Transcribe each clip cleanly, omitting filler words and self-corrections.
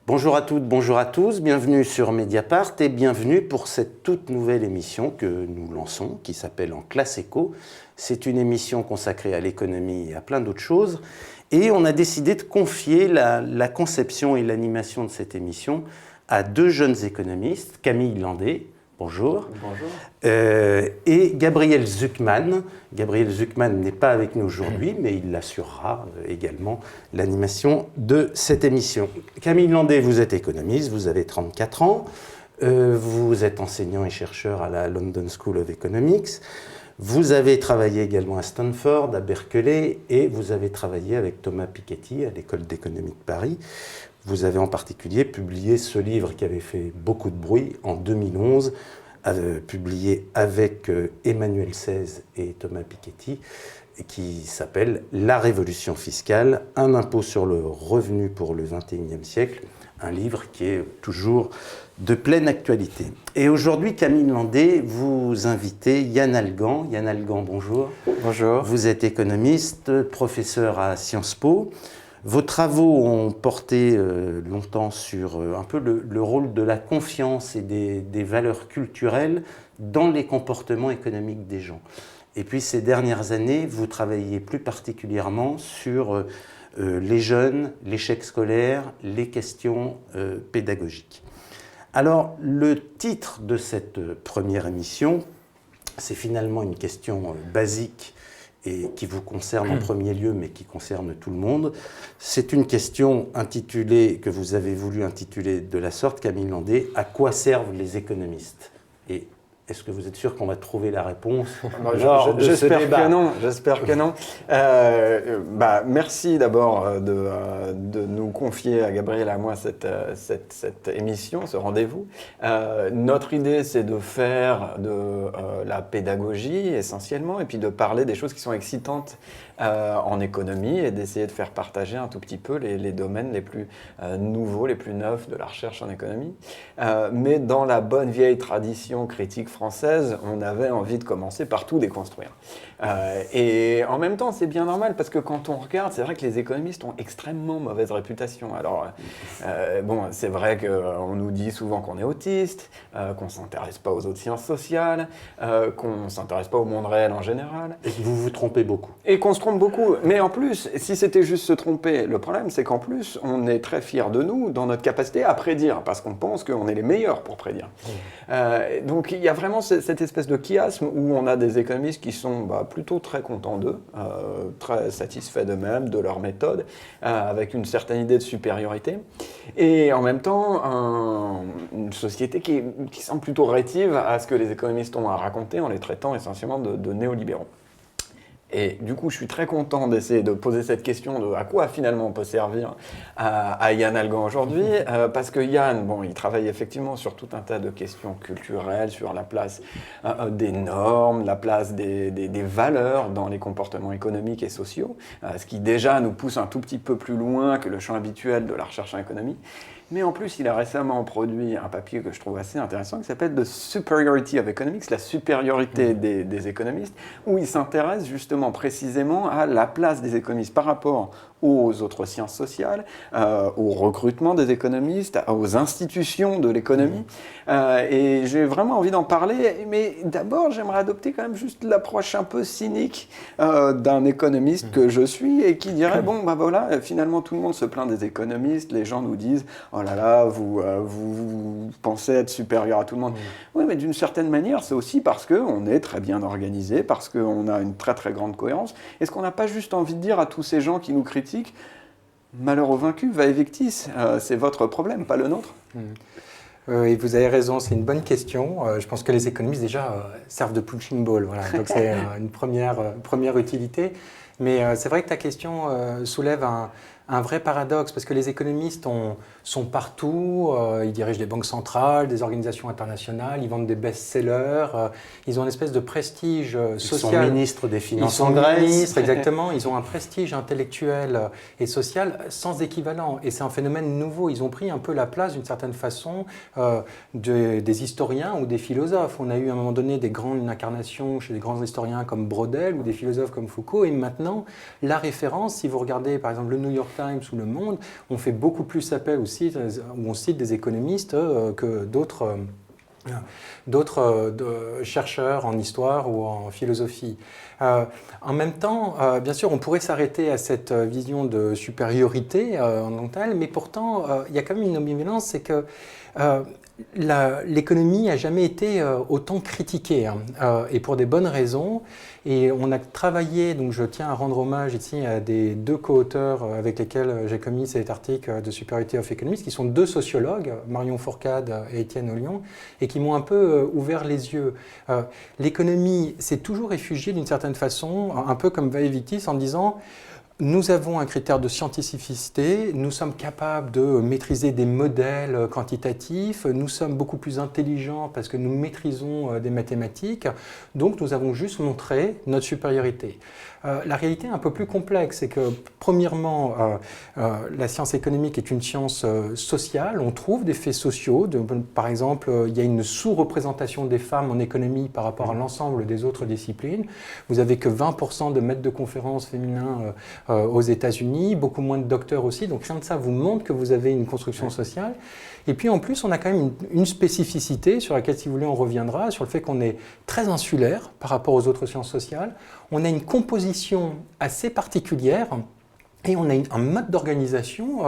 Bonjour à toutes, bonjour à tous, bienvenue sur Mediapart et bienvenue pour cette toute nouvelle émission que nous lançons, qui s'appelle En classe éco. C'est une émission consacrée à l'économie et à plein d'autres choses. Et on a décidé de confier la conception et l'animation de cette émission à deux jeunes économistes, Camille Landé, bonjour. Bonjour. Et Gabriel Zucman. Gabriel Zucman n'est pas avec nous aujourd'hui, mais il assurera également l'animation de cette émission. Camille Landé, vous êtes économiste, vous avez 34 ans, vous êtes enseignant et chercheur à la London School of Economics, vous avez travaillé également à Stanford, à Berkeley, et vous avez travaillé avec Thomas Piketty à l'École d'économie de Paris. Vous avez en particulier publié ce livre qui avait fait beaucoup de bruit en 2011, publié avec Emmanuel Saez et Thomas Piketty, qui s'appelle « La révolution fiscale, un impôt sur le revenu pour le XXIe siècle », un livre qui est toujours de pleine actualité. Et aujourd'hui, Camille Landé, vous invitez Yann Algan. Yann Algan, bonjour. Bonjour. Vous êtes économiste, professeur à Sciences Po. Vos travaux ont porté longtemps sur un peu le rôle de la confiance et des valeurs culturelles dans les comportements économiques des gens. Et puis ces dernières années, vous travaillez plus particulièrement sur les jeunes, l'échec scolaire, les questions pédagogiques. Alors, le titre de cette première émission, c'est finalement une question basique et qui vous concerne en premier lieu, mais qui concerne tout le monde. C'est une question intitulée, que vous avez voulu intituler de la sorte, Camille Landé, « À quoi servent les économistes ?» Et est-ce que vous êtes sûr qu'on va trouver la réponse? J'espère que non. J'espère que non. Merci d'abord de nous confier à Gabriel et à moi cette émission, ce rendez-vous. Notre idée, c'est de faire de la pédagogie essentiellement, et puis de parler des choses qui sont excitantes en économie et d'essayer de faire partager un tout petit peu les domaines les plus nouveaux, les plus neufs de la recherche en économie. Mais dans la bonne vieille tradition critique française, on avait envie de commencer par tout déconstruire. Et en même temps, c'est bien normal parce que quand on regarde, c'est vrai que les économistes ont extrêmement mauvaise réputation. Alors, c'est vrai qu'on nous dit souvent qu'on est autiste, qu'on ne s'intéresse pas aux autres sciences sociales, qu'on ne s'intéresse pas au monde réel en général. Et que vous vous trompez beaucoup. Et qu'on se trompe beaucoup. Mais en plus, si c'était juste se tromper, le problème, c'est qu'en plus, on est très fiers de nous dans notre capacité à prédire, parce qu'on pense qu'on est les meilleurs pour prédire. Donc, il y a vraiment cette espèce de chiasme où on a des économistes qui sont plutôt très contents d'eux, très satisfaits d'eux-mêmes, de leur méthode, avec une certaine idée de supériorité. Et en même temps, une société qui semble plutôt rétive à ce que les économistes ont à raconter en les traitant essentiellement de néolibéraux. Et du coup, je suis très content d'essayer de poser cette question de à quoi finalement on peut servir à Yann Algan aujourd'hui, parce que Yann, il travaille effectivement sur tout un tas de questions culturelles, sur la place des normes, la place des valeurs dans les comportements économiques et sociaux, ce qui déjà nous pousse un tout petit peu plus loin que le champ habituel de la recherche en économie. Mais en plus, il a récemment produit un papier que je trouve assez intéressant qui s'appelle « The Superiority of Economics », la supériorité des économistes, où il s'intéresse justement précisément à la place des économistes par rapport aux autres sciences sociales, au recrutement des économistes, aux institutions de l'économie. Et j'ai vraiment envie d'en parler, mais d'abord, j'aimerais adopter quand même juste l'approche un peu cynique d'un économiste que je suis et qui dirait, finalement, tout le monde se plaint des économistes, les gens nous disent, oh là là, vous pensez être supérieur à tout le monde. Oui, mais d'une certaine manière, c'est aussi parce qu'on est très bien organisé, parce qu'on a une très très grande cohérence. Est-ce qu'on n'a pas juste envie de dire à tous ces gens qui nous critiquent, malheur au vaincu, vae victis, c'est votre problème, pas le nôtre. Et vous avez raison, c'est une bonne question. Je pense que les économistes déjà servent de punching ball, voilà. Donc c'est une première utilité. Mais c'est vrai que ta question soulève un vrai paradoxe, parce que les économistes sont partout, ils dirigent des banques centrales, des organisations internationales, ils vendent des best-sellers, ils ont une espèce de prestige social. Ils sont ministres des Finances en Grèce. Ministres, exactement, ils ont un prestige intellectuel et social sans équivalent. Et c'est un phénomène nouveau. Ils ont pris un peu la place, d'une certaine façon, des historiens ou des philosophes. On a eu à un moment donné des grandes incarnations chez des grands historiens comme Brodel ou des philosophes comme Foucault. Et maintenant, la référence, si vous regardez par exemple le New York Times ou Le Monde, on fait beaucoup plus appel aussi, où on cite des économistes que d'autres chercheurs en histoire ou en philosophie. En même temps, bien sûr, on pourrait s'arrêter à cette vision de supériorité en tant que telle, mais pourtant, il y a quand même une ambivalence, c'est que l'économie n'a jamais été autant critiquée, et pour des bonnes raisons. Et on a travaillé, donc je tiens à rendre hommage ici à des deux co-auteurs avec lesquels j'ai commis cet article de Superiority of Economics, qui sont deux sociologues, Marion Fourcade et Étienne Ollion, et qui m'ont un peu ouvert les yeux. L'économie s'est toujours réfugiée d'une certaine façon, un peu comme Vae Victis, en disant: nous avons un critère de scientificité, nous sommes capables de maîtriser des modèles quantitatifs, nous sommes beaucoup plus intelligents parce que nous maîtrisons des mathématiques, donc nous avons juste montré notre supériorité. La réalité est un peu plus complexe, c'est que premièrement, la science économique est une science sociale, on trouve des faits sociaux, par exemple, il y a une sous-représentation des femmes en économie par rapport à l'ensemble des autres disciplines. Vous avez que 20% de maîtres de conférences féminins aux États-Unis, beaucoup moins de docteurs aussi, donc rien de ça vous montre que vous avez une construction sociale. Et puis en plus, on a quand même une spécificité sur laquelle, si vous voulez, on reviendra, sur le fait qu'on est très insulaire par rapport aux autres sciences sociales. On a une composition assez particulière et on a un mode d'organisation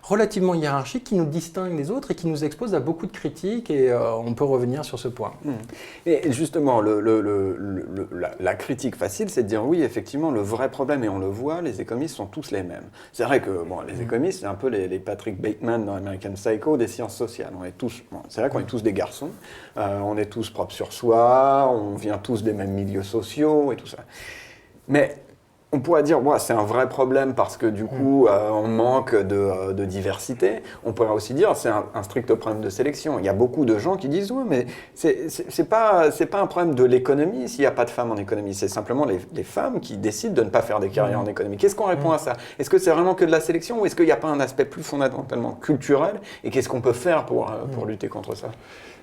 relativement hiérarchique qui nous distingue des autres et qui nous expose à beaucoup de critiques, et on peut revenir sur ce point. Et justement, la critique facile, c'est de dire oui, effectivement, le vrai problème, et on le voit, les économistes sont tous les mêmes. C'est vrai que les économistes, c'est un peu les Patrick Bateman dans American Psycho des sciences sociales. On est tous, c'est vrai qu'on est tous des garçons, on est tous propres sur soi, on vient tous des mêmes milieux sociaux et tout ça. Mais on pourrait dire, c'est un vrai problème parce que du coup, on manque de diversité. On pourrait aussi dire, c'est un strict problème de sélection. Il y a beaucoup de gens qui disent, mais c'est pas un problème de l'économie s'il n'y a pas de femmes en économie. C'est simplement les femmes qui décident de ne pas faire des carrières en économie. Qu'est-ce qu'on répond à ça? Est-ce que c'est vraiment que de la sélection, ou est-ce qu'il n'y a pas un aspect plus fondamentalement culturel? Et qu'est-ce qu'on peut faire pour lutter contre ça?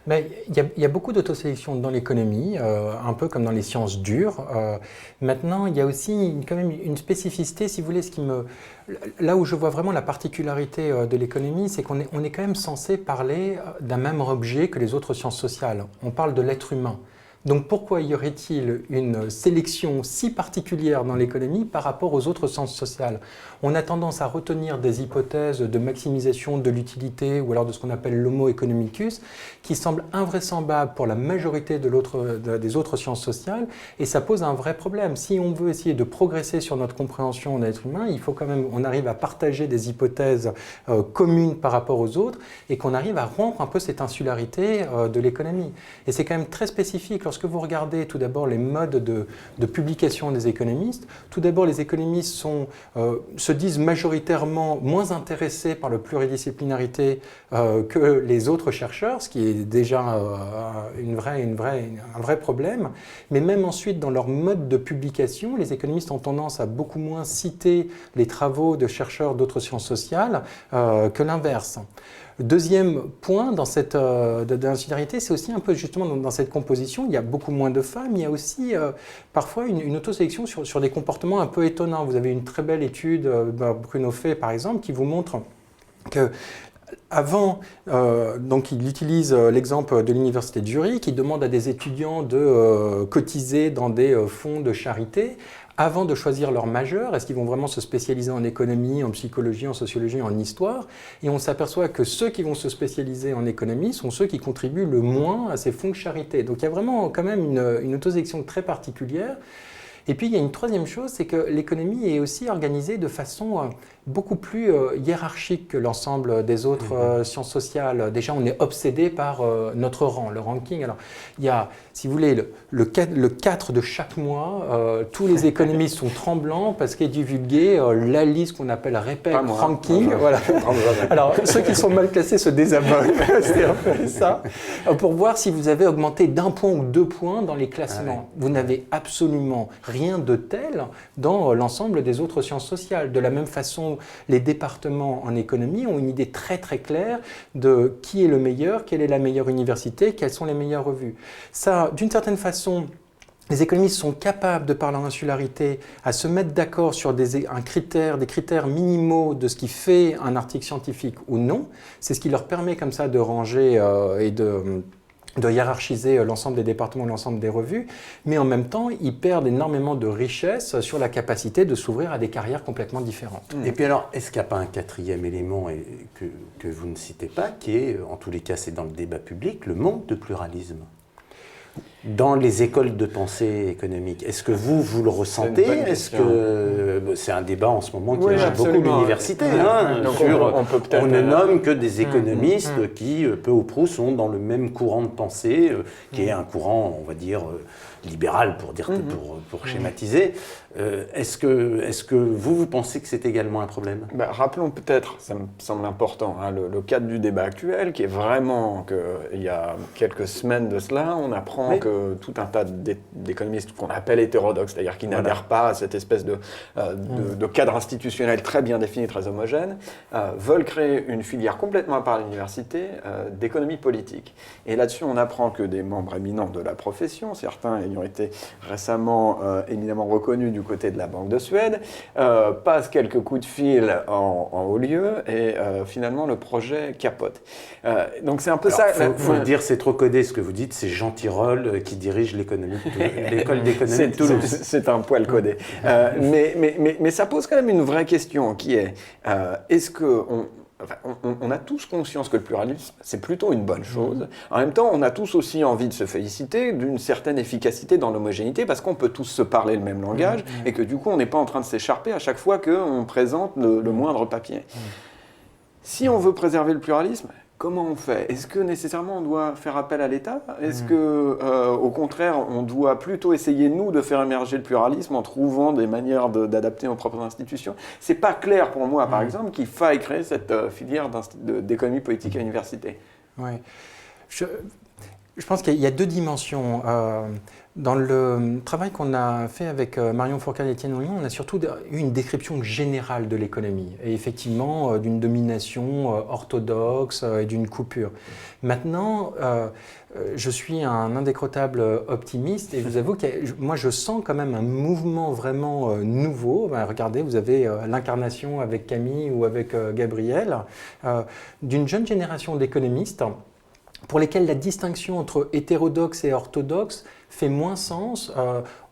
Mais il y a beaucoup d'autosélection dans l'économie, un peu comme dans les sciences dures. Maintenant, il y a aussi quand même une spécificité, si vous voulez, là où je vois vraiment la particularité de l'économie, c'est qu'on est quand même censé parler d'un même objet que les autres sciences sociales. On parle de l'être humain. Donc pourquoi y aurait-il une sélection si particulière dans l'économie par rapport aux autres sciences sociales? On a tendance à retenir des hypothèses de maximisation de l'utilité, ou alors de ce qu'on appelle l'homo economicus, qui semblent invraisemblables pour la majorité des autres sciences sociales, et ça pose un vrai problème. Si on veut essayer de progresser sur notre compréhension de l'être humain, il faut quand même qu'on arrive à partager des hypothèses communes par rapport aux autres, et qu'on arrive à rompre un peu cette insularité de l'économie. Et c'est quand même très spécifique. Lorsque vous regardez tout d'abord les modes de publication des économistes, tout d'abord les économistes se disent majoritairement moins intéressés par la pluridisciplinarité que les autres chercheurs, ce qui est déjà un vrai problème. Mais même ensuite, dans leur mode de publication, les économistes ont tendance à beaucoup moins citer les travaux de chercheurs d'autres sciences sociales que l'inverse. Deuxième point dans cette d'insularité, c'est aussi un peu justement dans cette composition, il y a beaucoup moins de femmes, il y a aussi parfois une autosélection sur des comportements un peu étonnants. Vous avez une très belle étude, Bruno Fay par exemple, qui vous montre que avant, donc il utilise l'exemple de l'université de Zurich, il demande à des étudiants de cotiser dans des fonds de charité. Avant de choisir leur majeur, est-ce qu'ils vont vraiment se spécialiser en économie, en psychologie, en sociologie, en histoire? Et on s'aperçoit que ceux qui vont se spécialiser en économie sont ceux qui contribuent le moins à ces fonds de charité. Donc il y a vraiment quand même une autosélection très particulière. Et puis il y a une troisième chose, c'est que l'économie est aussi organisée de façon beaucoup plus hiérarchique que l'ensemble des autres sciences sociales. Déjà, on est obsédé par notre rang, le ranking. Alors, il y a, si vous voulez, le 4 de chaque mois, tous les économistes sont tremblants parce qu'est divulguée la liste qu'on appelle REPEC ranking. Voilà. Alors, ceux qui sont mal classés se désabonnent, c'est un peu ça, pour voir si vous avez augmenté d'1 point ou 2 points dans les classements. Vous n'avez absolument rien de tel dans l'ensemble des autres sciences sociales. De la même façon, les départements en économie ont une idée très très claire de qui est le meilleur, quelle est la meilleure université, quelles sont les meilleures revues. Ça, d'une certaine façon, les économistes sont capables, de par leur insularité, à se mettre d'accord sur des critères minimaux de ce qui fait un article scientifique ou non. C'est ce qui leur permet comme ça de ranger et de hiérarchiser l'ensemble des départements, l'ensemble des revues, mais en même temps, ils perdent énormément de richesse sur la capacité de s'ouvrir à des carrières complètement différentes. Et puis alors, est-ce qu'il n'y a pas un quatrième élément que vous ne citez pas, qui est, en tous les cas c'est dans le débat public, le manque de pluralisme dans les écoles de pensée économique? Est-ce que vous le ressentez? Est-ce que c'est un débat en ce moment qui agite beaucoup d'universités on ne nomme que des économistes qui, peu ou prou, sont dans le même courant de pensée, qui est un courant, on va dire, libéral, pour schématiser. Est-ce que vous pensez que c'est également un problème? Rappelons peut-être, ça me semble important, le cadre du débat actuel, qui est vraiment qu'il y a quelques semaines de cela, on apprend que tout un tas d'économistes qu'on appelle hétérodoxes, c'est-à-dire qui n'adhèrent pas à cette espèce de cadre institutionnel très bien défini, très homogène, veulent créer une filière complètement à part de l'université d'économie politique. Et là-dessus, on apprend que des membres éminents de la profession, certains ayant été récemment éminemment reconnus du côté de la Banque de Suède, passent quelques coups de fil en haut lieu et finalement le projet capote. Donc c'est un peu ça. Il faut le dire, c'est trop codé ce que vous dites, c'est Jean Tirole qui dirige l'école d'économie de Toulouse. C'est un poil codé. Mais ça pose quand même une vraie question qui est, est-ce qu'on a tous conscience que le pluralisme, c'est plutôt une bonne chose. En même temps, on a tous aussi envie de se féliciter d'une certaine efficacité dans l'homogénéité, parce qu'on peut tous se parler le même langage, et que du coup, on n'est pas en train de s'écharper à chaque fois qu'on présente le moindre papier. Si on veut préserver le pluralisme, comment on fait? Est-ce que nécessairement on doit faire appel à l'État? Est-ce que, au contraire, on doit plutôt essayer, nous, de faire émerger le pluralisme en trouvant des manières d'adapter nos propres institutions? C'est pas clair pour moi, par exemple, qu'il faille créer cette filière d'économie politique à l'université. Oui. Je pense qu'il y a deux dimensions. Dans le travail qu'on a fait avec Marion Fourcade et Étienne Oignon, on a surtout eu une description générale de l'économie, et effectivement d'une domination orthodoxe et d'une coupure. Maintenant, je suis un indécrottable optimiste, et je vous avoue que moi je sens quand même un mouvement vraiment nouveau. Regardez, vous avez l'incarnation avec Camille ou avec Gabriel, d'une jeune génération d'économistes pour lesquels la distinction entre hétérodoxe et orthodoxe fait moins sens.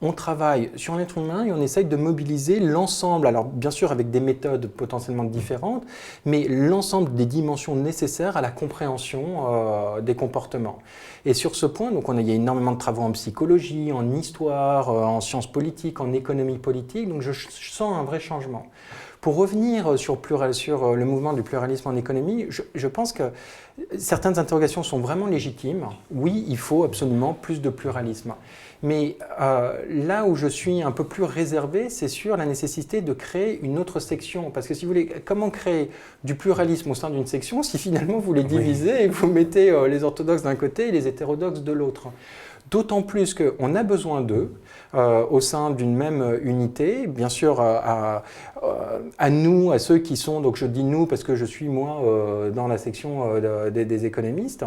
On travaille sur l'être humain et on essaye de mobiliser l'ensemble, alors bien sûr avec des méthodes potentiellement différentes, mais l'ensemble des dimensions nécessaires à la compréhension des comportements. Et sur ce point, donc il y a énormément de travaux en psychologie, en histoire, en sciences politiques, en économie politique, donc je sens un vrai changement. Pour revenir sur le mouvement du pluralisme en économie, je pense que certaines interrogations sont vraiment légitimes. Oui, il faut absolument plus de pluralisme. Mais là où je suis un peu plus réservé, c'est sur la nécessité de créer une autre section. Parce que si vous voulez, comment créer du pluralisme au sein d'une section si finalement vous les divisez et vous mettez les orthodoxes d'un côté et les hétérodoxes de l'autre? D'autant plus qu'on a besoin d'eux au sein d'une même unité, bien sûr à nous, à ceux qui sont, donc je dis nous parce que je suis moi dans la section des économistes,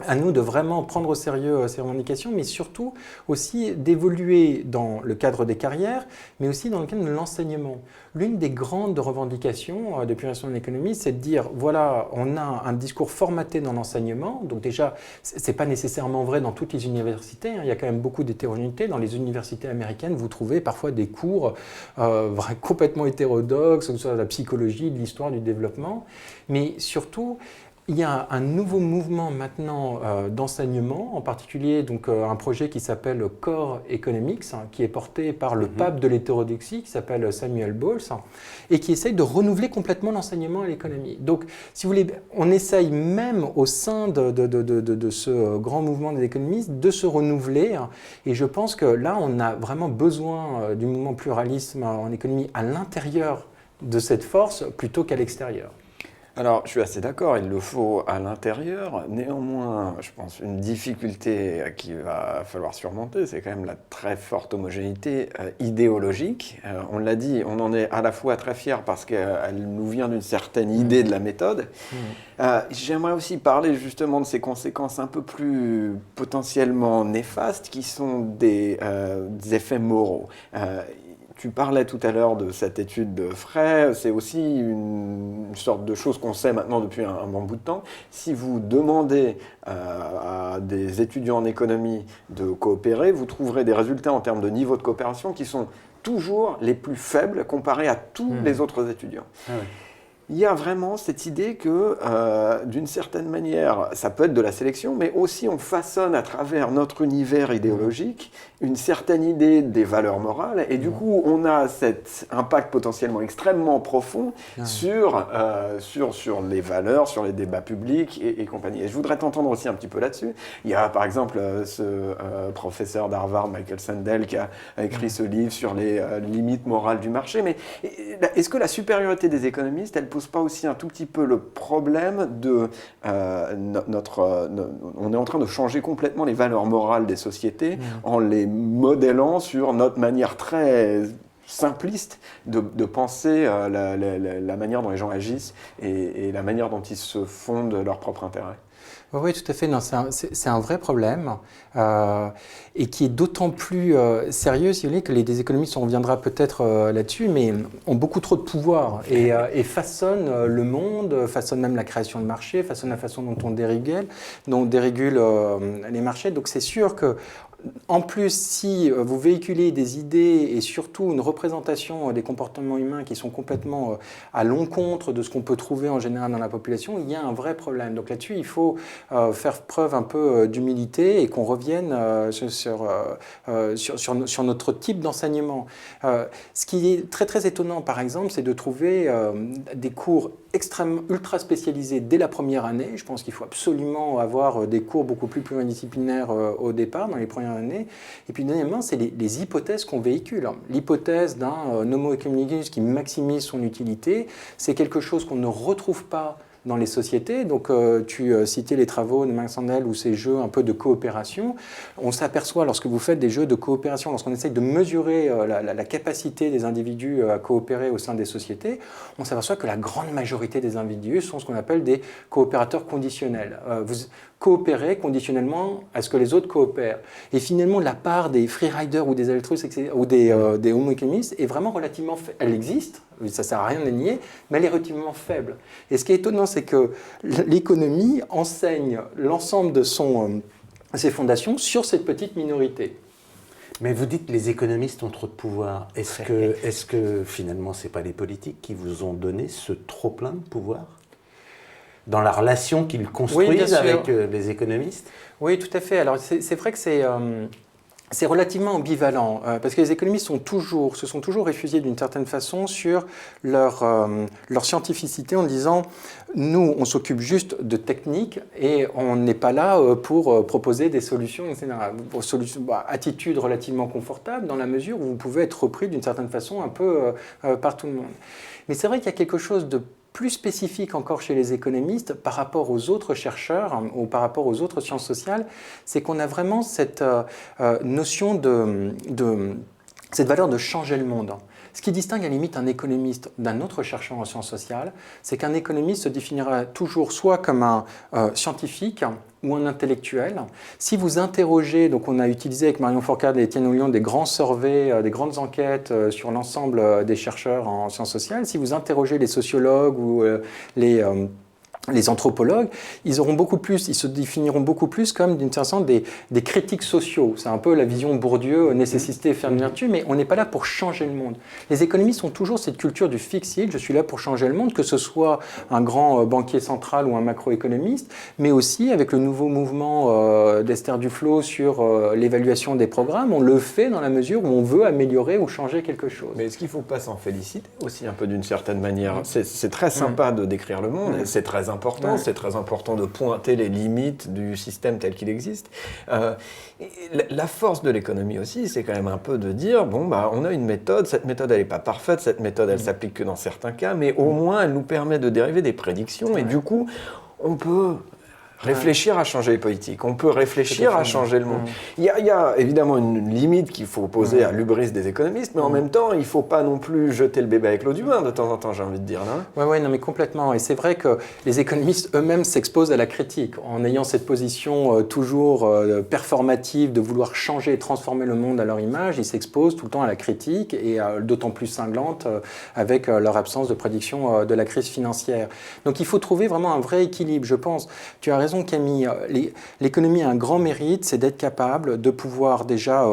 à nous de vraiment prendre au sérieux ces revendications, mais surtout aussi d'évoluer dans le cadre des carrières, mais aussi dans le cadre de l'enseignement. L'une des grandes revendications de pluralisme en économie, c'est de dire, voilà, on a un discours formaté dans l'enseignement, donc déjà, c'est pas nécessairement vrai dans toutes les universités, il y a quand même beaucoup d'hétérogénéité. Dans les universités américaines, vous trouvez parfois des cours complètement hétérodoxes, que ce soit de la psychologie, de l'histoire, du développement, mais surtout, il y a un nouveau mouvement maintenant d'enseignement, en particulier donc, un projet qui s'appelle Core Economics, qui est porté par le pape de l'hétérodoxie, qui s'appelle Samuel Bowles, et qui essaye de renouveler complètement l'enseignement à l'économie. Donc, si vous voulez, on essaye même au sein de ce grand mouvement des économistes de se renouveler, et je pense que là, on a vraiment besoin du mouvement pluralisme en économie à l'intérieur de cette force plutôt qu'à l'extérieur. Alors, je suis assez d'accord, il le faut à l'intérieur. Néanmoins, je pense une difficulté qu'il va falloir surmonter, c'est quand même la très forte homogénéité idéologique. On l'a dit, on en est à la fois très fiers parce qu'elle nous vient d'une certaine idée de la méthode. J'aimerais aussi parler justement de ces conséquences un peu plus potentiellement néfastes qui sont des effets moraux. Tu parlais tout à l'heure de cette étude de Frey, c'est aussi une sorte de chose qu'on sait maintenant depuis un bon bout de temps. Si vous demandez à des étudiants en économie de coopérer, vous trouverez des résultats en termes de niveau de coopération qui sont toujours les plus faibles comparés à tous les autres étudiants. Ah ouais. Il y a vraiment cette idée que, d'une certaine manière, ça peut être de la sélection, mais aussi on façonne à travers notre univers idéologique une certaine idée des valeurs morales, et du coup, on a cet impact potentiellement extrêmement profond sur les valeurs, sur les débats publics et compagnie. Et je voudrais t'entendre aussi un petit peu là-dessus. Il y a par exemple ce professeur d'Harvard, Michael Sandel, qui a écrit ce livre sur les limites morales du marché, mais est-ce que la supériorité des économistes, elle pose pas aussi un tout petit peu le problème de on est en train de changer complètement les valeurs morales des sociétés en les modélant sur notre manière très simpliste de penser la manière dont les gens agissent et la manière dont ils se fondent leur propre intérêt. Oui, tout à fait. Non, c'est un vrai problème et qui est d'autant plus sérieux, si vous voulez, que les économistes, on reviendra peut-être là-dessus, mais ont beaucoup trop de pouvoir et façonnent le monde, façonnent même la création de marchés, façonnent la façon dont on dérégule les marchés. Donc c'est sûr que en plus, si vous véhiculez des idées et surtout une représentation des comportements humains qui sont complètement à l'encontre de ce qu'on peut trouver en général dans la population, il y a un vrai problème. Donc là-dessus, il faut faire preuve un peu d'humilité et qu'on revienne sur notre type d'enseignement. Ce qui est très très étonnant, par exemple, c'est de trouver des cours ultra spécialisés dès la première année. Je pense qu'il faut absolument avoir des cours beaucoup plus pluridisciplinaires au départ, dans les premières années. Et puis, deuxièmement, c'est les hypothèses qu'on véhicule. L'hypothèse d'un Homo economicus qui maximise son utilité, c'est quelque chose qu'on ne retrouve pas dans les sociétés. Donc, tu citais les travaux de Mark Sandel ou ces jeux un peu de coopération. On s'aperçoit, lorsque vous faites des jeux de coopération, lorsqu'on essaye de mesurer la capacité des individus à coopérer au sein des sociétés, on s'aperçoit que la grande majorité des individus sont ce qu'on appelle des coopérateurs conditionnels. Vous coopérez conditionnellement à ce que les autres coopèrent. Et finalement, la part des freeriders ou des altruistes ou des homo economistes est vraiment relativement faible. Elle existe, ça ne sert à rien de la nier, mais elle est relativement faible. Et ce qui est étonnant, c'est que l'économie enseigne l'ensemble de ses fondations sur cette petite minorité. Mais vous dites que les économistes ont trop de pouvoir. Est-ce que finalement, ce n'est pas les politiques qui vous ont donné ce trop-plein de pouvoir dans la relation qu'ils construisent avec les économistes? Oui, tout à fait. Alors, c'est vrai que c'est relativement ambivalent, parce que les économistes se sont toujours réfugiés d'une certaine façon sur leur scientificité en disant « nous, on s'occupe juste de techniques et on n'est pas là pour proposer des solutions, etc. » Attitude relativement confortable dans la mesure où vous pouvez être repris d'une certaine façon un peu par tout le monde. Mais c'est vrai qu'il y a quelque chose de plus spécifique encore chez les économistes par rapport aux autres chercheurs ou par rapport aux autres sciences sociales, c'est qu'on a vraiment cette notion cette valeur de changer le monde. Ce qui distingue à la limite un économiste d'un autre chercheur en sciences sociales, c'est qu'un économiste se définira toujours soit comme un scientifique ou un intellectuel. Si vous interrogez, donc on a utilisé avec Marion Fourcade et Étienne Oulion des grands surveys, des grandes enquêtes sur l'ensemble des chercheurs en sciences sociales, si vous interrogez les sociologues ou les anthropologues, ils se définiront beaucoup plus comme d'une certaine façon des critiques sociaux. C'est un peu la vision Bourdieu, nécessité, faire une vertu, mais on n'est pas là pour changer le monde. Les économistes ont toujours cette culture du fix-it, je suis là pour changer le monde, que ce soit un grand banquier central ou un macroéconomiste, mais aussi avec le nouveau mouvement d'Esther Duflo sur l'évaluation des programmes, on le fait dans la mesure où on veut améliorer ou changer quelque chose. Mais est-ce qu'il ne faut pas s'en féliciter aussi un peu d'une certaine manière? C'est très sympa de décrire le monde, et c'est très important. Ouais. C'est très important de pointer les limites du système tel qu'il existe. Et la force de l'économie aussi, c'est quand même un peu de dire, bon, bah, on a une méthode, cette méthode, elle n'est pas parfaite, cette méthode, elle s'applique que dans certains cas, mais au moins, elle nous permet de dériver des prédictions, et du coup, on peut réfléchir à changer les politiques, on peut réfléchir à changer le monde. Il y a évidemment une limite qu'il faut poser à l'hubris des économistes, mais en même temps, il ne faut pas non plus jeter le bébé avec l'eau du bain de temps en temps, j'ai envie de dire. Oui, non, mais complètement. Et c'est vrai que les économistes eux-mêmes s'exposent à la critique en ayant cette position toujours performative de vouloir changer et transformer le monde à leur image. Ils s'exposent tout le temps à la critique et d'autant plus cinglante avec leur absence de prédiction de la crise financière. Donc il faut trouver vraiment un vrai équilibre, je pense. Tu as raison, Camille. L'économie a un grand mérite, c'est d'être capable de pouvoir déjà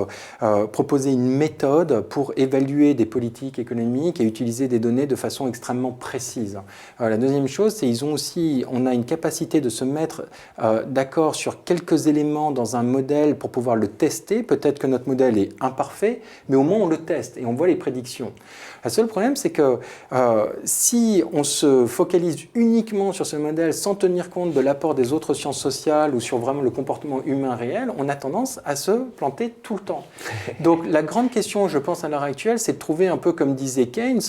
proposer une méthode pour évaluer des politiques économiques et utiliser des données de façon extrêmement précise. La deuxième chose, c'est on a une capacité de se mettre d'accord sur quelques éléments dans un modèle pour pouvoir le tester. Peut-être que notre modèle est imparfait, mais au moins on le teste et on voit les prédictions. Le seul problème, c'est que si on se focalise uniquement sur ce modèle sans tenir compte de l'apport des autres sciences sociales ou sur vraiment le comportement humain réel, on a tendance à se planter tout le temps. Donc la grande question, je pense, à l'heure actuelle, c'est de trouver un peu comme disait Keynes,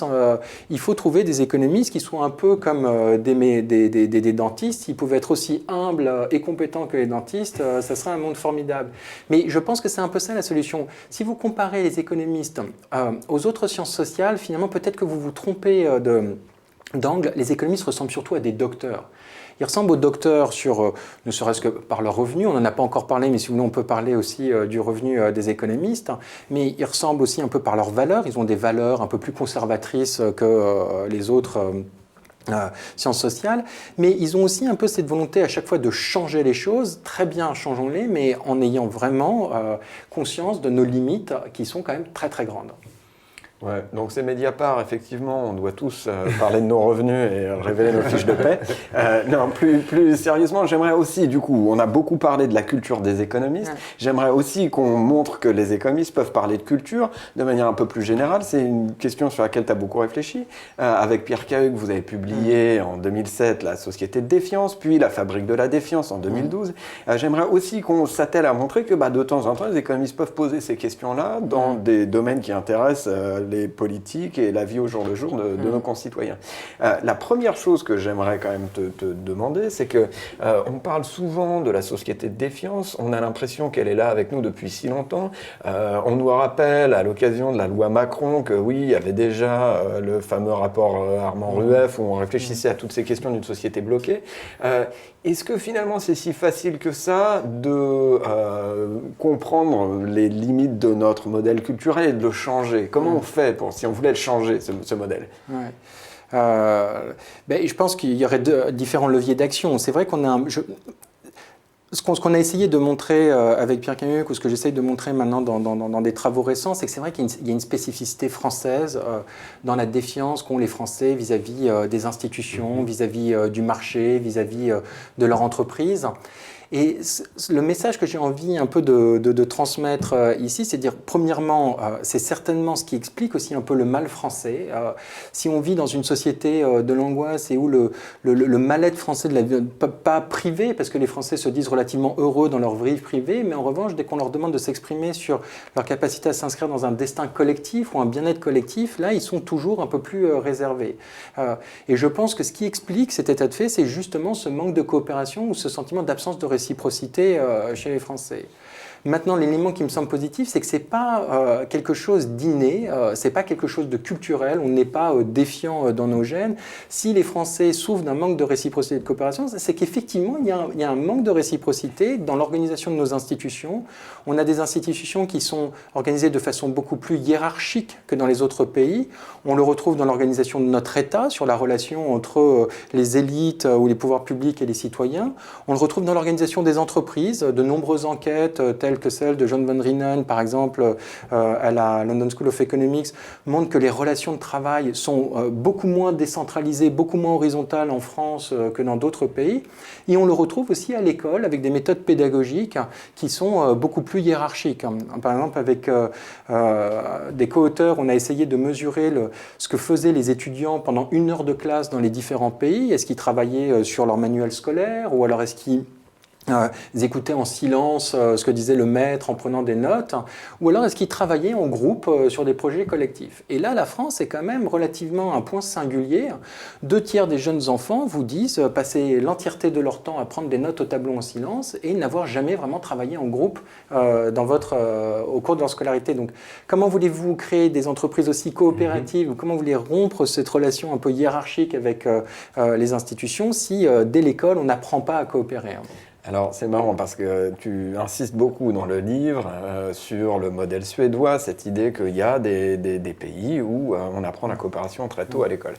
il faut trouver des économistes qui soient un peu comme des dentistes. Ils pouvaient être aussi humbles et compétents que les dentistes, ça serait un monde formidable. Mais je pense que c'est un peu ça la solution. Si vous comparez les économistes aux autres sciences sociales, finalement, peut-être que vous vous trompez d'angle. Les économistes ressemblent surtout à des docteurs. Ils ressemblent aux docteurs ne serait-ce que par leur revenu. On n'en a pas encore parlé, mais si vous voulez, on peut parler aussi du revenu des économistes. Mais ils ressemblent aussi un peu par leurs valeurs. Ils ont des valeurs un peu plus conservatrices que les autres sciences sociales. Mais ils ont aussi un peu cette volonté à chaque fois de changer les choses. Très bien, changeons-les, mais en ayant vraiment conscience de nos limites qui sont quand même très, très grandes. Ouais, donc c'est Mediapart, effectivement, on doit tous parler de nos revenus et révéler nos fiches de paie. Non, plus sérieusement, j'aimerais aussi, du coup, on a beaucoup parlé de la culture des économistes, j'aimerais aussi qu'on montre que les économistes peuvent parler de culture de manière un peu plus générale. C'est une question sur laquelle tu as beaucoup réfléchi. Avec Pierre Cahuc, vous avez publié en 2007 La Société de défiance, puis La Fabrique de la défiance en 2012. J'aimerais aussi qu'on s'attelle à montrer que de temps en temps, les économistes peuvent poser ces questions-là dans des domaines qui intéressent les politiques et la vie au jour le jour de nos concitoyens. La première chose que j'aimerais quand même te demander, c'est que on parle souvent de la société de défiance, on a l'impression qu'elle est là avec nous depuis si longtemps. On nous rappelle à l'occasion de la loi Macron que oui, il y avait déjà le fameux rapport Armand Rueff où on réfléchissait à toutes ces questions d'une société bloquée. Est-ce que finalement c'est si facile que ça de comprendre les limites de notre modèle culturel et de le changer? Comment on fait si on voulait le changer, ce modèle? Je pense qu'il y aurait différents leviers d'action. C'est vrai qu'on a ce qu'on a essayé de montrer avec Pierre Cahuc, ou ce que j'essaye de montrer maintenant dans des travaux récents, c'est que c'est vrai qu'il y a une spécificité française dans la défiance qu'ont les Français vis-à-vis des institutions, vis-à-vis du marché, vis-à-vis de leur entreprise. Et le message que j'ai envie un peu de transmettre ici, c'est de dire, premièrement, c'est certainement ce qui explique aussi un peu le mal français. Si on vit dans une société de l'angoisse et où le mal-être français de la vie, pas privé, parce que les Français se disent relativement heureux dans leur vie privée, mais en revanche, dès qu'on leur demande de s'exprimer sur leur capacité à s'inscrire dans un destin collectif ou un bien-être collectif, là, ils sont toujours un peu plus réservés. Et je pense que ce qui explique cet état de fait, c'est justement ce manque de coopération ou ce sentiment d'absence de réciprocité chez les Français. Maintenant, l'élément qui me semble positif, c'est que ce n'est pas quelque chose d'inné, ce n'est pas quelque chose de culturel, on n'est pas défiant dans nos gènes. Si les Français souffrent d'un manque de réciprocité et de coopération, c'est qu'effectivement, il y a un manque de réciprocité dans l'organisation de nos institutions. On a des institutions qui sont organisées de façon beaucoup plus hiérarchique que dans les autres pays. On le retrouve dans l'organisation de notre État, sur la relation entre les élites ou les pouvoirs publics et les citoyens. On le retrouve dans l'organisation des entreprises, de nombreuses enquêtes telles professionnelle que celle de John Van Reenen, par exemple, à la London School of Economics, montre que les relations de travail sont beaucoup moins décentralisées, beaucoup moins horizontales en France que dans d'autres pays. Et on le retrouve aussi à l'école avec des méthodes pédagogiques qui sont beaucoup plus hiérarchiques. Par exemple, avec des co-auteurs, on a essayé de mesurer ce que faisaient les étudiants pendant 1 heure de classe dans les différents pays. Est-ce qu'ils travaillaient sur leur manuel scolaire ou alors est-ce qu'ils écoutaient en silence ce que disait le maître en prenant des notes, ou alors est-ce qu'ils travaillaient en groupe sur des projets collectifs. Et là, la France est quand même relativement un point singulier. 2/3 des jeunes enfants vous disent passer l'entièreté de leur temps à prendre des notes au tableau en silence et n'avoir jamais vraiment travaillé en groupe au cours de leur scolarité. Donc, comment voulez-vous créer des entreprises aussi coopératives, ou comment vous voulez rompre cette relation un peu hiérarchique avec les institutions si dès l'école, on n'apprend pas à coopérer? Alors c'est marrant parce que tu insistes beaucoup dans le livre sur le modèle suédois, cette idée qu'il y a des pays où on apprend la coopération très tôt à l'école.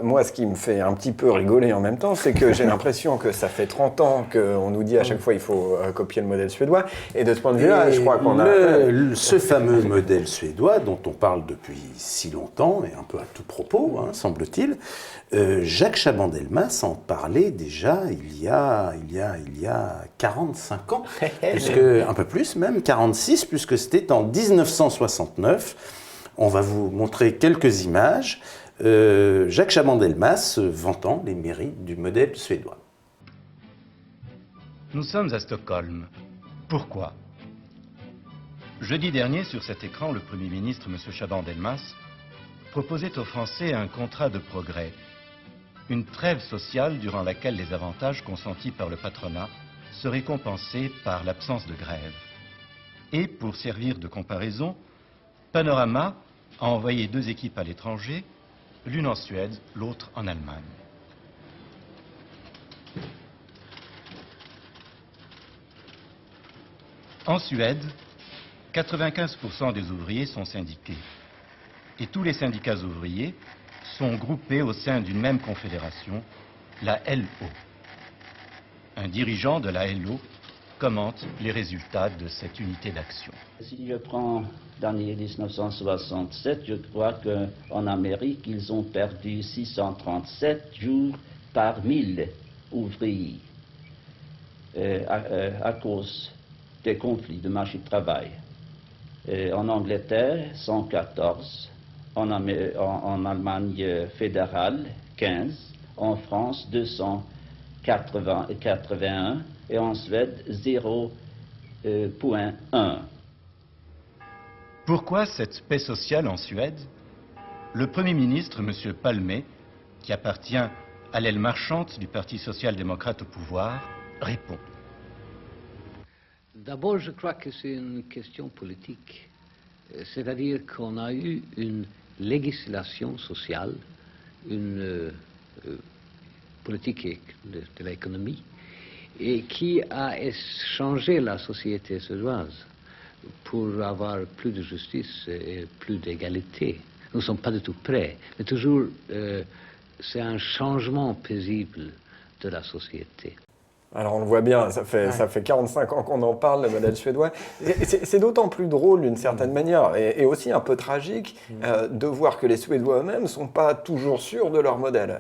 Moi, ce qui me fait un petit peu rigoler en même temps, c'est que j'ai l'impression que ça fait 30 ans qu'on nous dit à chaque fois il faut copier le modèle suédois. Et de ce point de vue-là, je crois qu'on a... Ce fameux modèle suédois dont on parle depuis si longtemps, et un peu à tout propos, semble-t-il, Jacques Chaban-Delmas en parlait déjà il y a 45 ans, un peu plus même, 46, puisque c'était en 1969. On va vous montrer quelques images. Jacques Chaban-Delmas vantant les mérites du modèle suédois. Nous sommes à Stockholm. Pourquoi? Jeudi dernier, sur cet écran, le Premier ministre, M. Chaban-Delmas, proposait aux Français un contrat de progrès, une trêve sociale durant laquelle les avantages consentis par le patronat seraient compensés par l'absence de grève. Et, pour servir de comparaison, Panorama a envoyé 2 équipes à l'étranger, l'une en Suède, l'autre en Allemagne. En Suède, 95% des ouvriers sont syndiqués. Et tous les syndicats ouvriers sont groupés au sein d'une même confédération, la LO. Un dirigeant de la LO commente les résultats de cette unité d'action. Si je prends l'année 1967, je crois qu'en Amérique, ils ont perdu 637 jours par 1000 ouvriers à cause des conflits de marché de travail. En Angleterre, 114. En Allemagne fédérale, 15, en France, 281 et en Suède, 0,1. Pourquoi cette paix sociale en Suède? Le Premier ministre, M. Palme, qui appartient à l'aile marchande du Parti social-démocrate au pouvoir, répond. D'abord, je crois que c'est une question politique. C'est-à-dire qu'on a eu une législation sociale, une politique de l'économie, et qui a changé la société suédoise pour avoir plus de justice et plus d'égalité. Nous ne sommes pas du tout prêts, mais toujours c'est un changement paisible de la société. Alors on le voit bien, ça fait 45 ans qu'on en parle, le modèle suédois. C'est d'autant plus drôle d'une certaine manière, et aussi un peu tragique, de voir que les Suédois eux-mêmes ne sont pas toujours sûrs de leur modèle.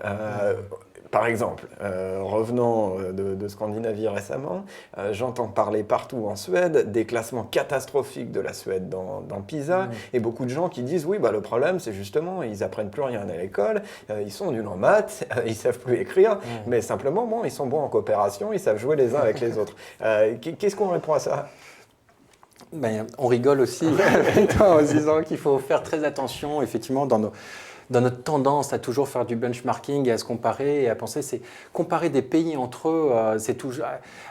Par exemple, revenant de Scandinavie récemment, j'entends parler partout en Suède des classements catastrophiques de la Suède dans PISA, et beaucoup de gens qui disent oui, le problème c'est justement ils apprennent plus rien à l'école, ils sont nuls en maths, ils savent plus écrire, mais simplement ils sont bons en coopération, ils savent jouer les uns avec les autres. Qu'est-ce qu'on répond à ça? On rigole aussi en disant qu'il faut faire très attention effectivement dans notre tendance à toujours faire du benchmarking et à se comparer et à penser, c'est comparer des pays entre eux,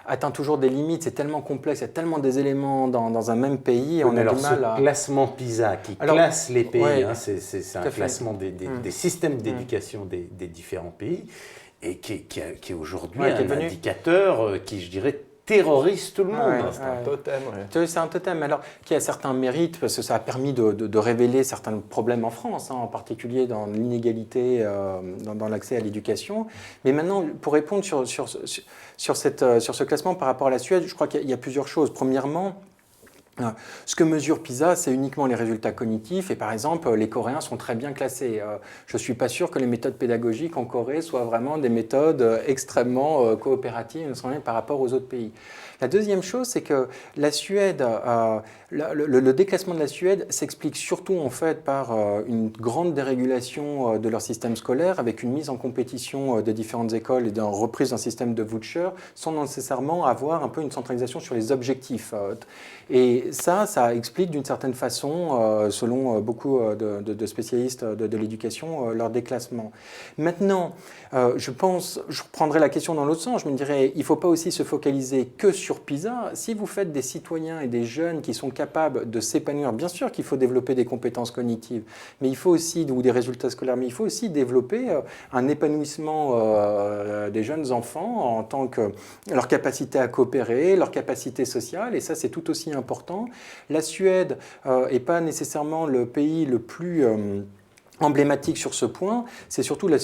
atteint toujours des limites, c'est tellement complexe, il y a tellement des éléments dans un même pays, on a du mal à... classement PISA qui classe les pays, c'est un classement des systèmes d'éducation des différents pays et qui est aujourd'hui un indicateur qui, je dirais, terrorise tout le monde. C'est un totem. C'est un totem, alors qui a certains mérites, parce que ça a permis de révéler certains problèmes en France, en particulier dans l'inégalité dans l'accès à l'éducation. Mais maintenant, pour répondre sur ce classement par rapport à la Suède, je crois qu'il y a plusieurs choses. Premièrement, Ce que mesure PISA, c'est uniquement les résultats cognitifs. Et par exemple, les Coréens sont très bien classés. Je ne suis pas sûr que les méthodes pédagogiques en Corée soient vraiment des méthodes extrêmement coopératives par rapport aux autres pays. La deuxième chose, c'est que la Suède, le déclassement de la Suède s'explique surtout en fait par une grande dérégulation de leur système scolaire, avec une mise en compétition de différentes écoles et d'une reprise d'un système de voucher, sans nécessairement avoir un peu une centralisation sur les objectifs. Et ça explique d'une certaine façon, selon beaucoup de spécialistes de l'éducation, leur déclassement. Maintenant, je reprendrai la question dans l'autre sens, je me dirais, il ne faut pas aussi se focaliser que sur PISA. Si vous faites des citoyens et des jeunes qui sont capables de s'épanouir, bien sûr qu'il faut développer des compétences cognitives, mais il faut aussi, ou des résultats scolaires, mais il faut aussi développer un épanouissement des jeunes enfants en tant que leur capacité à coopérer, leur capacité sociale, et ça c'est tout aussi important. La Suède n'est pas nécessairement le pays le plus emblématique sur ce point, c'est surtout la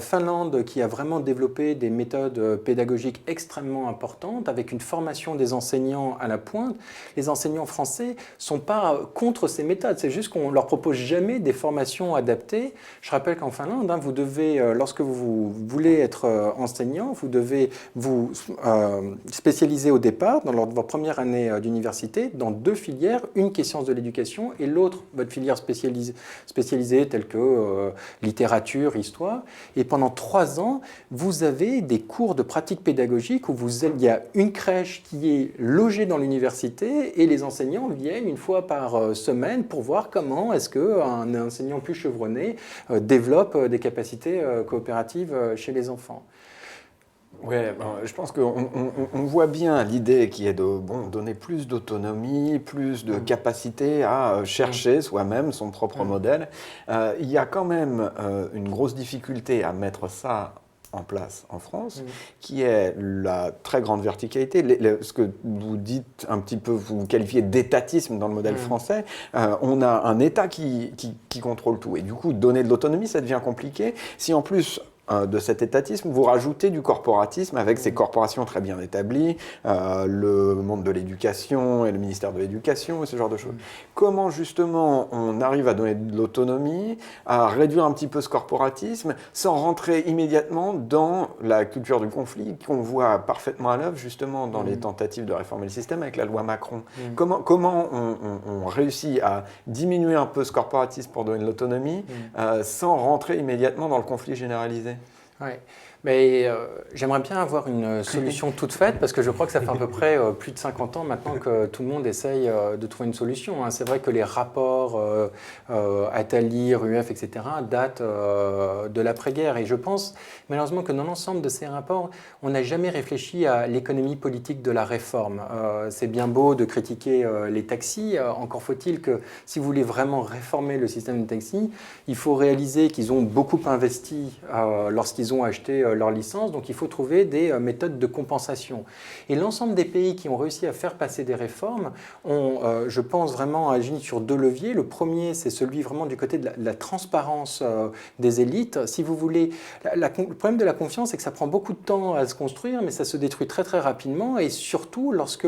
Finlande qui a vraiment développé des méthodes pédagogiques extrêmement importantes avec une formation des enseignants à la pointe. Les enseignants français ne sont pas contre ces méthodes, c'est juste qu'on ne leur propose jamais des formations adaptées. Je rappelle qu'en Finlande, vous devez, lorsque vous voulez être enseignant, vous devez vous spécialiser au départ, dans votre première année d'université, dans 2 filières, une qui est sciences de l'éducation et l'autre, votre filière spécialisée telles que littérature, histoire. Et pendant 3 ans, vous avez des cours de pratique pédagogique où il y a une crèche qui est logée dans l'université et les enseignants viennent une fois par semaine pour voir comment est-ce qu'un enseignant plus chevronné développe des capacités coopératives chez les enfants. Oui, je pense qu'on voit bien l'idée qui est de donner plus d'autonomie, plus de capacité à chercher soi-même son propre modèle. Il y a quand même une grosse difficulté à mettre ça en place en France, qui est la très grande verticalité. Ce que vous dites un petit peu, vous qualifiez d'étatisme dans le modèle français, on a un État qui contrôle tout. Et du coup, donner de l'autonomie, ça devient compliqué. Si en plus de cet étatisme, vous rajoutez du corporatisme avec ces corporations très bien établies, le monde de l'éducation et le ministère de l'éducation et ce genre de choses. Comment justement on arrive à donner de l'autonomie, à réduire un petit peu ce corporatisme sans rentrer immédiatement dans la culture du conflit qu'on voit parfaitement à l'œuvre justement dans les tentatives de réformer le système avec la loi Macron. Comment on réussit à diminuer un peu ce corporatisme pour donner de l'autonomie sans rentrer immédiatement dans le conflit généralisé? Ouais. Mais j'aimerais bien avoir une solution toute faite parce que je crois que ça fait à peu près plus de 50 ans maintenant que tout le monde essaye de trouver une solution. C'est vrai que les rapports Attali, RUEF, etc. datent de l'après-guerre et je pense malheureusement que dans l'ensemble de ces rapports, on n'a jamais réfléchi à l'économie politique de la réforme. C'est bien beau de critiquer les taxis, encore faut-il que si vous voulez vraiment réformer le système de taxis, il faut réaliser qu'ils ont beaucoup investi lorsqu'ils ont acheté leur licence, donc il faut trouver des méthodes de compensation. Et l'ensemble des pays qui ont réussi à faire passer des réformes ont, je pense, vraiment agi sur 2 leviers. Le premier, c'est celui vraiment du côté de la transparence des élites. Si vous voulez, le problème de la confiance, c'est que ça prend beaucoup de temps à se construire, mais ça se détruit très très rapidement, et surtout lorsque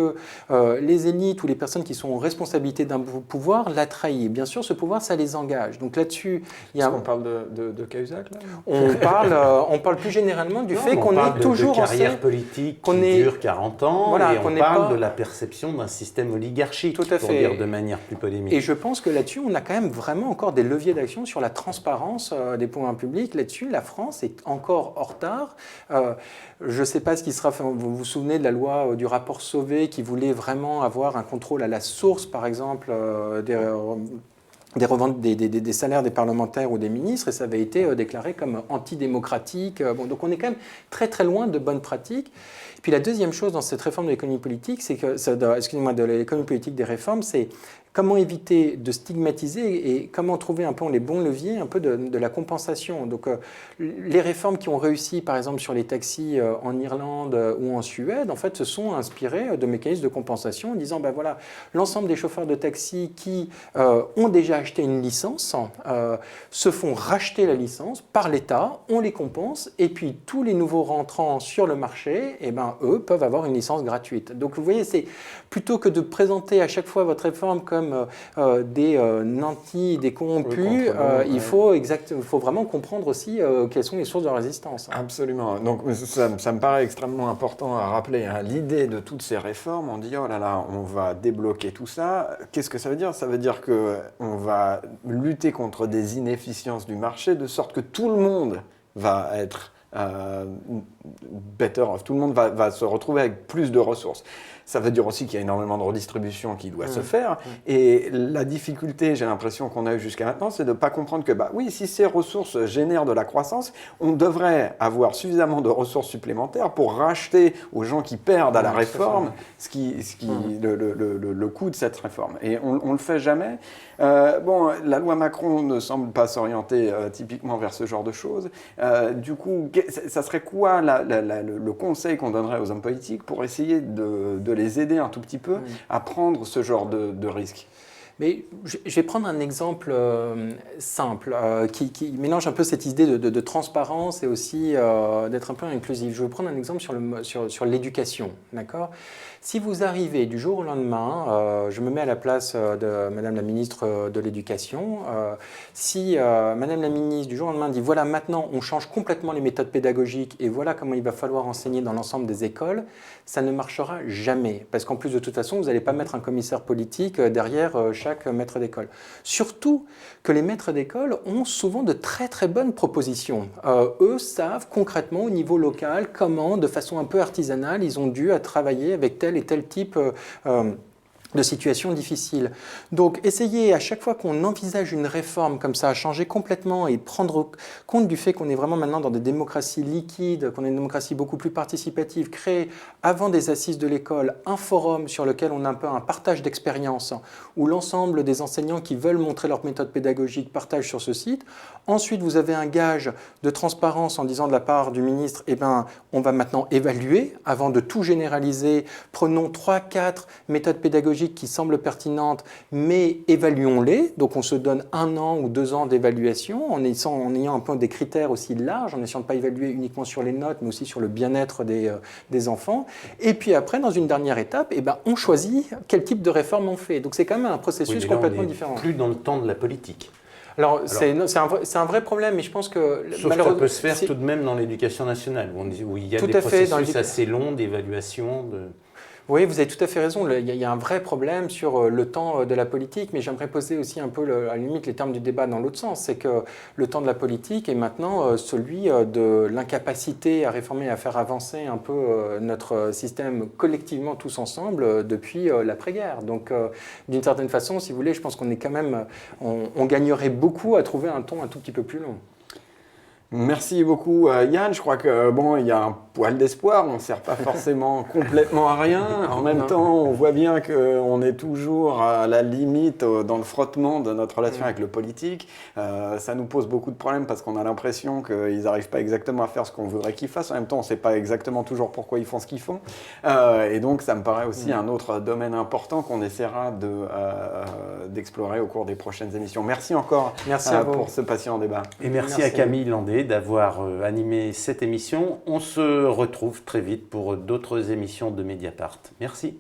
les élites ou les personnes qui sont en responsabilité d'un pouvoir la trahissent. Bien sûr, ce pouvoir, ça les engage. Donc là-dessus, il y a... Est-ce qu'on parle de Cahuzac, là ? On parle plus généralement du fait qu'on est toujours de carrière politique qui dure 40 ans, voilà, et on parle de la perception d'un système oligarchique, tout à fait, pour dire de manière plus polémique. Et je pense que là-dessus, on a quand même vraiment encore des leviers d'action sur la transparence des pouvoirs publics. Là-dessus, la France est encore en retard. Je ne sais pas ce qui sera fait. Vous vous souvenez de la loi du rapport Sauvé qui voulait vraiment avoir un contrôle à la source, par exemple, des salaires des parlementaires ou des ministres, et ça avait été déclaré comme antidémocratique. Donc on est quand même très très loin de bonnes pratiques. Et puis la deuxième chose dans cette réforme de l'économie politique, c'est que, de l'économie politique des réformes, c'est comment éviter de stigmatiser et comment trouver un peu les bons leviers un peu de la compensation. Donc les réformes qui ont réussi par exemple sur les taxis en Irlande ou en Suède en fait se sont inspirées de mécanismes de compensation en disant ben voilà, l'ensemble des chauffeurs de taxi qui ont déjà acheté une licence se font racheter la licence par l'État, on les compense et puis tous les nouveaux rentrants sur le marché, eh ben, eux peuvent avoir une licence gratuite. Donc vous voyez, c'est plutôt que de présenter à chaque fois votre réforme comme des nantis, des corrompus, il faut vraiment comprendre aussi quelles sont les sources de résistance. Absolument. Donc ça me paraît extrêmement important à rappeler. Hein. L'idée de toutes ces réformes, on dit oh là là, on va débloquer tout ça. Qu'est-ce que ça veut dire? Ça veut dire qu'on va lutter contre des inefficiences du marché de sorte que tout le monde va être better off. Tout le monde va se retrouver avec plus de ressources. Ça veut dire aussi qu'il y a énormément de redistribution qui doit se faire. Et la difficulté, j'ai l'impression qu'on a eu jusqu'à maintenant, c'est de ne pas comprendre que, bah oui, si ces ressources génèrent de la croissance, on devrait avoir suffisamment de ressources supplémentaires pour racheter aux gens qui perdent à la réforme le coût de cette réforme. Et on ne le fait jamais. Bon, la loi Macron ne semble pas s'orienter typiquement vers ce genre de choses. Du coup, ça serait quoi le conseil qu'on donnerait aux hommes politiques pour essayer de les aider un tout petit peu à prendre ce genre de risque? Mais je vais prendre un exemple simple qui mélange un peu cette idée de transparence et aussi d'être un peu inclusif. Je vais prendre un exemple sur l'éducation, d'accord ? Si vous arrivez du jour au lendemain, je me mets à la place de Madame la ministre de l'Éducation, si Madame la ministre du jour au lendemain dit voilà maintenant on change complètement les méthodes pédagogiques et voilà comment il va falloir enseigner dans l'ensemble des écoles, ça ne marchera jamais. Parce qu'en plus de toute façon, vous n'allez pas mettre un commissaire politique derrière chaque maître d'école. Surtout que les maîtres d'école ont souvent de très très bonnes propositions. Eux savent concrètement au niveau local comment, de façon un peu artisanale, ils ont dû travailler avec tel et tel type de situations difficiles. Donc, essayez à chaque fois qu'on envisage une réforme comme ça, à changer complètement et prendre compte du fait qu'on est vraiment maintenant dans des démocraties liquides, qu'on est une démocratie beaucoup plus participative, créer avant des assises de l'école un forum sur lequel on a un peu un partage d'expérience où l'ensemble des enseignants qui veulent montrer leur méthode pédagogique partagent sur ce site. Ensuite, vous avez un gage de transparence en disant de la part du ministre, eh ben, on va maintenant évaluer avant de tout généraliser. Prenons 3-4 méthodes pédagogiques qui semblent pertinentes, mais évaluons-les. Donc on se donne 1 an ou 2 ans d'évaluation en ayant un peu des critères aussi larges, en essayant de ne pas évaluer uniquement sur les notes, mais aussi sur le bien-être des enfants. Et puis après, dans une dernière étape, eh ben, on choisit quel type de réforme on fait. Donc c'est quand même un processus complètement différent. Plus dans le temps de la politique. Alors c'est un vrai problème, mais je pense que... Sauf que ça peut se faire tout de même dans l'éducation nationale, où il y a des processus assez longs d'évaluation. Oui, vous avez tout à fait raison. Il y a un vrai problème sur le temps de la politique, mais j'aimerais poser aussi un peu, à la limite, les termes du débat dans l'autre sens. C'est que le temps de la politique est maintenant celui de l'incapacité à réformer, à faire avancer un peu notre système collectivement tous ensemble depuis l'après-guerre. Donc, d'une certaine façon, si vous voulez, je pense qu'on est quand même, on gagnerait beaucoup à trouver un ton un tout petit peu plus long. Merci beaucoup Yann, je crois que bon, il y a un poil d'espoir, on ne sert pas forcément complètement à rien, en même temps on voit bien qu'on est toujours à la limite dans le frottement de notre relation avec le politique, ça nous pose beaucoup de problèmes parce qu'on a l'impression qu'ils n'arrivent pas exactement à faire ce qu'on voudrait qu'ils fassent, en même temps on ne sait pas exactement toujours pourquoi ils font ce qu'ils font, et donc ça me paraît aussi un autre domaine important qu'on essaiera d'explorer au cours des prochaines émissions. Merci encore pour ce patient débat. Et merci à Camille Landé d'avoir animé cette émission. On se retrouve très vite pour d'autres émissions de Mediapart. Merci.